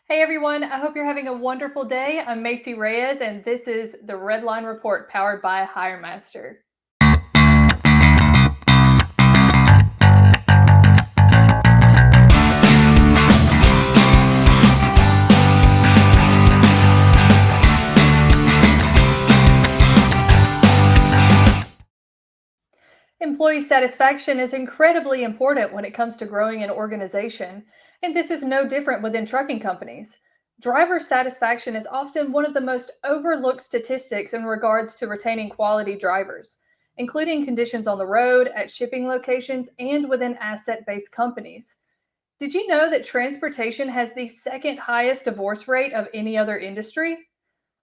Hey everyone, I hope you're having a wonderful day. I'm Macy Reyes, and this is the Redline Report powered by HireMaster. Employee satisfaction is incredibly important when it comes to growing an organization, and this is no different within trucking companies. Driver satisfaction is often one of the most overlooked statistics in regards to retaining quality drivers, including conditions on the road, at shipping locations, and within asset based companies. Did you know that transportation has the second highest divorce rate of any other industry?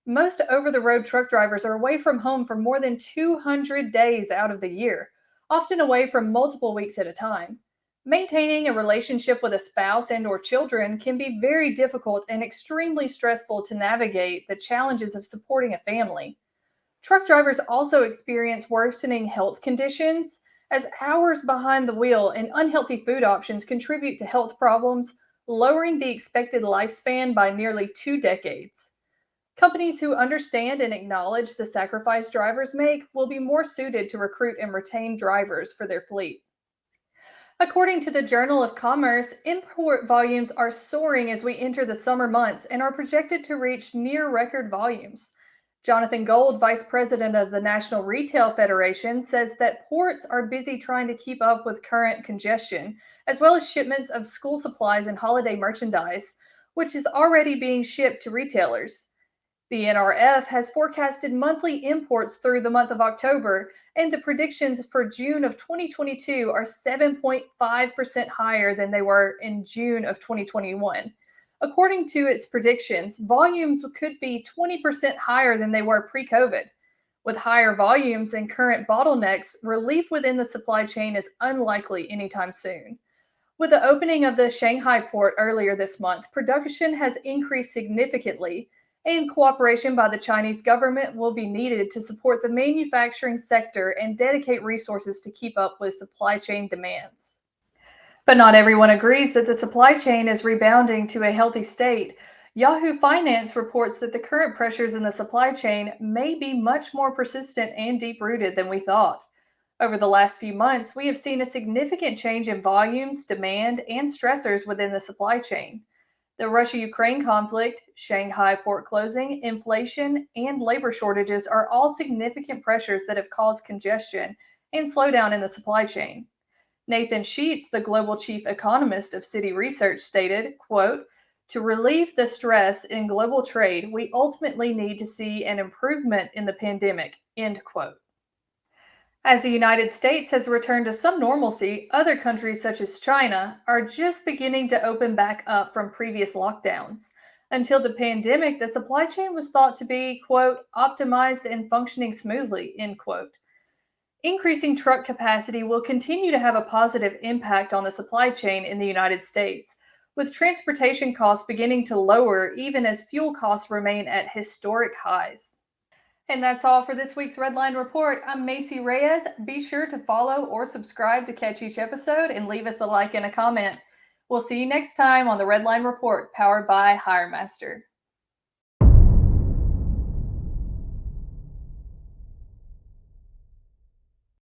Most over the road truck drivers are away from home for more than 200 days out of the year, often away from multiple weeks at a time. Maintaining a relationship with a spouse and or children can be very difficult and extremely stressful to navigate the challenges of supporting a family. Truck drivers also experience worsening health conditions as hours behind the wheel and unhealthy food options contribute to health problems, lowering the expected lifespan by nearly 2 decades. Companies who understand and acknowledge the sacrifice drivers make will be more suited to recruit and retain drivers for their fleet. According to the Journal of Commerce, import volumes are soaring as we enter the summer months and are projected to reach near record volumes. Jonathan Gold, vice president of the National Retail Federation, says that ports are busy trying to keep up with current congestion, as well as shipments of school supplies and holiday merchandise, which is already being shipped to retailers. The NRF has forecasted monthly imports through the month of October, and the predictions for June of 2022 are 7.5% higher than they were in June of 2021. According to its predictions, volumes could be 20% higher than they were pre COVID. With higher volumes and current bottlenecks, relief within the supply chain is unlikely anytime soon. With the opening of the Shanghai port earlier this month, production has increased significantly, and cooperation by the Chinese government will be needed to support the manufacturing sector and dedicate resources to keep up with supply chain demands. But not everyone agrees that the supply chain is rebounding to a healthy state. Yahoo Finance reports that the current pressures in the supply chain may be much more persistent and deep rooted than we thought. Over the last few months, we have seen a significant change in volumes, demand, and stressors within the supply chain. The Russia Ukraine conflict, Shanghai port closing, inflation, and labor shortages are all significant pressures that have caused congestion and slowdown in the supply chain. Nathan Sheets, the global chief economist of Citi Research, stated, quote, "To relieve the stress in global trade, we ultimately need to see an improvement in the pandemic," end quote. As the United States has returned to some normalcy, other countries such as China are just beginning to open back up from previous lockdowns. Until the pandemic, the supply chain was thought to be, quote, optimized and functioning smoothly, end quote. Increasing truck capacity will continue to have a positive impact on the supply chain in the United States, with transportation costs beginning to lower even as fuel costs remain at historic highs. And that's all for this week's Redline Report. I'm Macy Reyes. Be sure to follow or subscribe to catch each episode and leave us a like and a comment. We'll see you next time on the Redline Report powered by HireMaster.